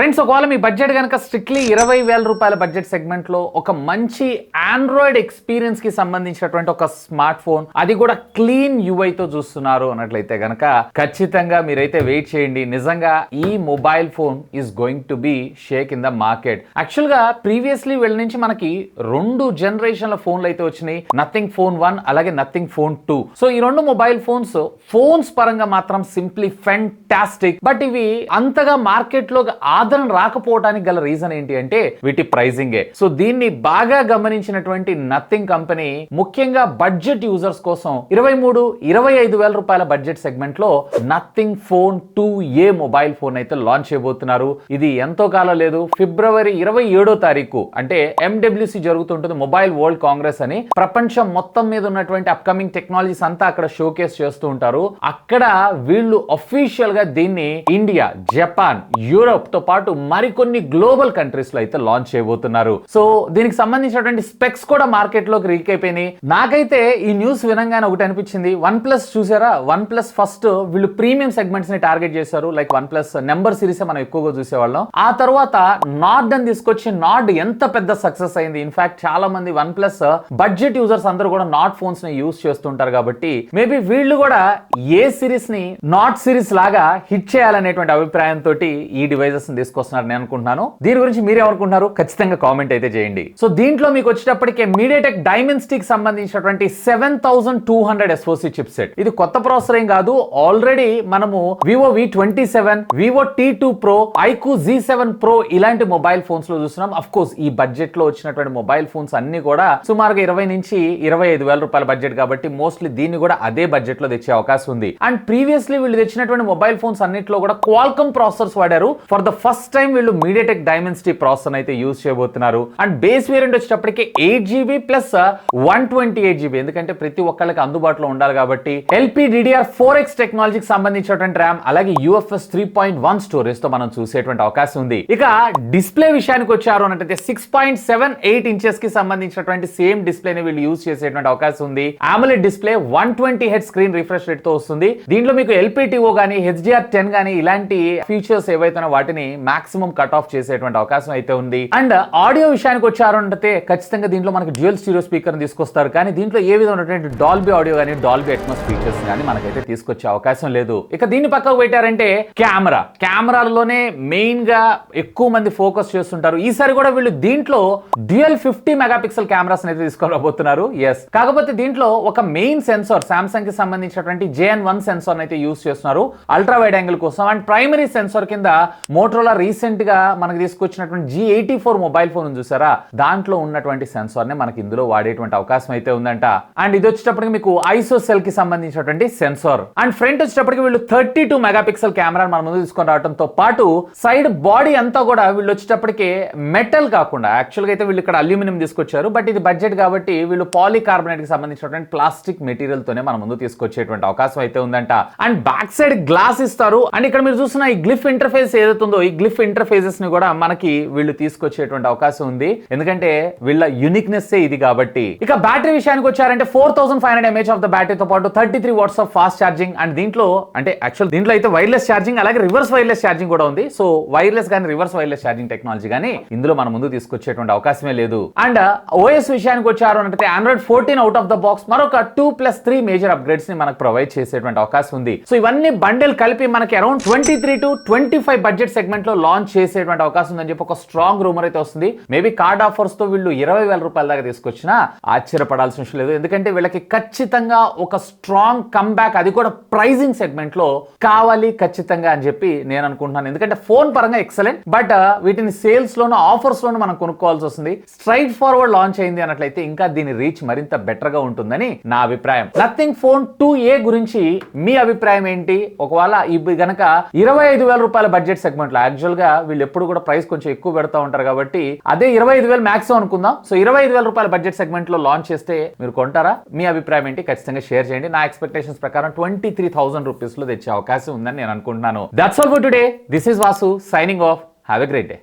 Friends, ఒకవేళ మీ budget కనుక strictly 20,000 రూపాయల బడ్జెట్ సెగ్మెంట్ లో ఒక మంచి ఆండ్రాయిడ్ ఎక్స్పీరియన్స్ కి సంబంధించినటువంటి ఒక స్మార్ట్ ఫోన్, అది కూడా క్లీన్ యూఐ తో చూస్తున్నారు అన్నట్లయితే గనక ఖచ్చితంగా మీరైతే వెయిట్ చేయండి. నిజంగా ఈ mobile phone is going to be Sheikh in the market. Actual గా ప్రీవియస్లీ వీళ్ళ నుంచి మనకి 2 జనరేషన్ల ఫోన్లు అయితే వచ్చినాయి, నథింగ్ ఫోన్ 1 అలాగే నథింగ్ ఫోన్ 2. సో ఈ 2 మొబైల్ ఫోన్స్ పరంగా మాత్రం సింప్లీ ఫెంటాస్టిక్. బట్ ఇవి అంతగా మార్కెట్ లో ఆదరణ రాకపోవడానికి గల రీజన్ ఏంటి అంటే వీటి ప్రైజింగే. సో దీన్ని బాగా గమనించినటువంటి నథింగ్ కంపెనీ ముఖ్యంగా బడ్జెట్ యూజర్స్ కోసం 23-25 రూపాయల బడ్జెట్ సెగ్మెంట్ లో nothing phone 2A mobile phone అయితే లాంచ్ చేయబోతున్నారు. ఇది ఎంతో కాలం లేదు, ఫిబ్రవరి 27వ తారీఖు అంటే MWC జరుగుతుంటుంది, మొబైల్ వరల్డ్ కాంగ్రెస్ అని. ప్రపంచం మొత్తం మీద ఉన్నటువంటి అప్కమింగ్ టెక్నాలజీస్ అంతా అక్కడ షోకేస్ చేస్తూ ఉంటారు. అక్కడ వీళ్ళు అఫీషియల్ గా దీన్ని ఇండియా, జపాన్, యూరోప్ తో పాటు మరికొన్ని గ్లోబల్ కంట్రీస్ లో అయితే లాంచ్ చేయబోతున్నారు. సో దీనికి సంబంధించినటువంటి స్పెక్స్ కూడా మార్కెట్ లోకి రీక్ అయిపోయినాయి. నాకైతే ఈ న్యూస్ వినంగానే ఒకటి అనిపించింది, OnePlus చూసారా? OnePlus ఫస్ట్ వీళ్ళు ప్రీమియం సెగ్మెంట్స్ ని టార్గెట్ చేశారు. లైక్ OnePlus నెంబర్ సిరీస్ మనం ఎక్కువగా చూసేవాళ్ళం. ఆ తర్వాత నార్డ్ అని తీసుకొచ్చి నార్డ్ ఎంత పెద్ద సక్సెస్ అయింది. ఇన్ఫాక్ట్ చాలా మంది OnePlus బడ్జెట్ యూజర్స్ అందరూ కూడా నాట్ ఫోన్స్ ని యూస్ చేస్తుంటారు కాబట్టి మేబీ వీళ్ళు కూడా ఏ సిరీస్ ని నాట్ సిరీస్ లాగా హిట్ చేయాలనేటువంటి అభిప్రాయంతో ఈ డివైజెస్ తీసుకొస్తున్నారు నేను అనుకుంటున్నాను. దీని గురించి మీరేమనుకుంటున్నారు ఖచ్చితంగా కామెంట్ అయితే చేయండి. సో దీంట్లో మీకు వచ్చేటప్పటికే మీడియాటెక్ డైమెన్సిటీ కి సంబంధించినటువంటి 7200 SoC చిప్ సెట్. ఇది కొత్త ప్రాసెసర్ ఏం కాదు, ఆల్రెడీ మనము Vivo V27, Vivo T2 Pro, iQOO Z7 Pro ఇలాంటి మొబైల్ ఫోన్స్ లో చూస్తున్నాం. అఫ్ కోర్స్ ఈ బడ్జెట్ లో వచ్చినటువంటి మొబైల్ ఫోన్స్ అన్ని కూడా సుమారుగా 20-25 రూపాయల బడ్జెట్ కాబట్టి మోస్ట్లీ దీన్ని కూడా అదే బడ్జెట్ లో తెచ్చే అవకాశం ఉంది. అండ్ ప్రీవియస్లీ వీళ్ళు తెచ్చినటువంటి మొబైల్ ఫోన్స్ అన్నిట్లో కూడా క్వాల్కమ్ ప్రాసెసర్స్ వాడారు. ఫర్ ద ఫస్ట్ టైం వీళ్ళు మీడియాటెక్ డైమెన్సిటీ ప్రాసెసర్ అయితే యూజ్ చేయబోతున్నారు. అండ్ బేస్ వేరియంట్ వచ్చేటప్పటికి 8GB ప్లస్ 128GB, ఎందుకంటే ప్రతి ఒక్కళ్ళకి అందుబాటులో ఉండాలి కాబట్టి. LPDDR4X టెక్నాలజీకి సంబంధించినటువంటి ర్యామ్ అలాగే UFS 3.1 స్టోరేజ్ తో మనం చూసేటువంటి అవకాశం ఉంది. ఇక డిస్ప్లే విషయానికి వచ్చారు అంటే 6.78 ఇంచెస్ కి సంబంధించినటువంటి సేమ్ డిస్ప్లే ని వీళ్ళు యూజ్ చేసేటువంటి అవకాశం ఉంది. AMOLED display 120Hz screen refresh rate తో వస్తుంది. దీంట్లో మీకు LPTO గానీ HDR10 గానీ ఇలాంటి ఫీచర్స్ ఏవైతే వాటిని మాక్సిమం కట్ ఆఫ్ చేసేటువంటి అవకాశం అయితే ఉంది. అండ్ ఆడియో విషయానికి వచ్చారు అంటే ఖచ్చితంగా దీంట్లో మనకి డ్యూయల్ స్టీరియో స్పీకర్ తీసుకొస్తారు, కానీ దీంట్లో ఏ విధమైనటువంటి డాల్బీ ఆడియో కానీ డాల్బీ అట్మాస్ ఫీచర్స్ కానీ మనకైతే తీసుకొచ్చే అవకాశం లేదు. ఇక దీన్ని పక్కకు పెట్టారంటే కెమెరాలలోనే మెయిన్ గా ఎక్కువ మంది ఫోకస్ చేస్తుంటారు. ఈసారి కూడా వీళ్ళు దీంట్లో డ్యూయల్ 50 మెగాపిక్సెల్ కెమెరాస్ అయితే తీసుకోబోతున్నారు. ఎస్, కాకపోతే దీంట్లో ఒక మెయిన్ సెన్సార్ సామ్సంగ్ కి సంబంధించినటువంటి JN1 సెన్సార్ అయితే యూస్ చేస్తున్నారు అల్ట్రా వైడ్ యాంగిల్ కోసం. అండ్ ప్రైమరీ సెన్సార్ కింద మోటరోలా రీసెంట్ గా మనకి తీసుకొచ్చినటువంటి G84 మొబైల్ ఫోన్ చూసారా, దాంట్లో ఉన్నటువంటి సెన్సార్ నే మనకి ఇందులో వాడేటువంటి అవకాశం అయితే ఉందంట. అండ్ ఇది వచ్చేటప్పటికి మీకు ఐసోసెల్ కి సంబంధించినటువంటి సెన్సార్. అండ్ ఫ్రంట్ వచ్చేటప్పటికి వీళ్ళు 32 మెగాపిక్సెల్ కెమెరా మన ముందు తీసుకొని రావడంతో పాటు సైడ్ బాడీ అంతా కూడా వీళ్ళు వచ్చేటప్పటికి మెటల్ కాకుండా యాక్చువల్ గా అయితే వీళ్ళు ఇక్కడ అల్యూమినియం తీసుకొచ్చారు. బట్ ఇది బడ్జెట్ కాబట్టి వీళ్ళు పాలికార్బోనేట్ కి సంబంధించినటువంటి ప్లాస్టిక్ మెటీరియల్ తోనే మన ముందు తీసుకొచ్చేటువంటి అవకాశం అయితే ఉందంట. అండ్ బ్యాక్ సైడ్ గ్లాస్ ఇస్తారు. అండ్ ఇక్కడ మీరు చూస్తున్న ఈ గ్లిఫ్ ఇంటర్ఫేస్ ఏదైతుందో ఈ గ్లిఫ్ ఇంటర్ఫేసెస్ ని కూడా మనకి వీళ్ళు తీసుకొచ్చేటువంటి అవకాశం ఉంది, ఎందుకంటే వీళ్ళ యూనిక్నెస్ ఇది కాబట్టి. ఇక బ్యాటరీ విషయానికి వచ్చారంటే 4500 mAh ఆఫ్ ద బ్యాటరీతో పాటు 33 watts of fast charging. And దీంట్లో అంటే యాక్చువల్ దీంట్లో అయితే వైర్లెస్ ఛార్జింగ్ అలాగే రివర్స్ వైర్లెస్ ఛార్జింగ్ కూడా ఉంది. సో వైర్లెస్ కానీ రివర్స్ వైర్లెస్ ఛార్జింగ్ టెక్నాలజీ కానీ ఇందులో మన ముందు తీసుకొచ్చేటువంటి అవకాశమే లేదు. అండ్ OS విషయానికి వచ్చారు అంటే Android 14 out of the box మరొక 2+3 మేజర్ అప్గ్రేడ్స్ ని మనకు ప్రొవైడ్ చేసేటువంటి అవకాశం ఉంది. సో ఇవన్నీ బండిల్ కలిపి మనకి అరౌండ్ 23-25 బడ్జెట్ సెగ్మెంట్ లో లాంచ్ చేసేటువంటి అవకాశం ఉందని చెప్పి ఒక స్ట్రాంగ్ రూమర్ అయితే వస్తుంది. మేబీ కార్డ్ ఆఫర్స్ తో వీళ్ళు 20,000 రూపాయల దాకా తీసుకొచ్చినా ఆశ్చర్యపడాల్సిన విషయం లేదు, ఎందుకంటే వీళ్ళకి ఖచ్చితంగా ఒక స్ట్రాంగ్ కమ్బ్యాక్, అది కూడా ప్రైజింగ్ సెగ్మెంట్ లో కావాలి ఖచ్చితంగా అని చెప్పి నేను అనుకుంటున్నాను. ఎందుకంటే ఫోన్ పరంగా ఎక్సలెంట్, బట్ వీటిని సేల్స్ లోను ఆఫర్స్ లోను మనం కొనుక్కోవాల్సి వస్తుంది. స్ట్రైట్ ఫార్వర్డ్ లాంచ్ అయింది అన్నట్లయితే ఇంకా దీని రీచ్ మరింత బెటర్ గా ఉంటుందని నా అభిప్రాయం. నథింగ్ ఫోన్ 2A గురించి మీ అభిప్రాయం ఏంటి? ఒకవేళ ఇవి గనక 25,000 రూపాయల బడ్జెట్ సెగ్మెంట్ లో, యాక్చువల్ గా వీళ్ళు ఎప్పుడు కూడా ప్రైస్ కొంచెం ఎక్కువ పెడతా ఉంటారు కాబట్టి అదే 25,000 మాక్సిమం అనుకుందాం. సో 25,000 రూపాయల బడ్జెట్ సెగ్మెంట్ లో లాంచ్ చేస్తే మీరు కొంటారా? మీ అభిప్రాయం ఏంటి ఖచ్చితంగా షేర్ చేయండి. నా ఎక్స్పెక్టేషన్స్ ప్రకారం 23,000 రూపీస్ లో తెచ్చే అవకాశం ఉందని నేను అనుకుంటున్నాను. That's all for today. This is Vasu signing off. Have a great day.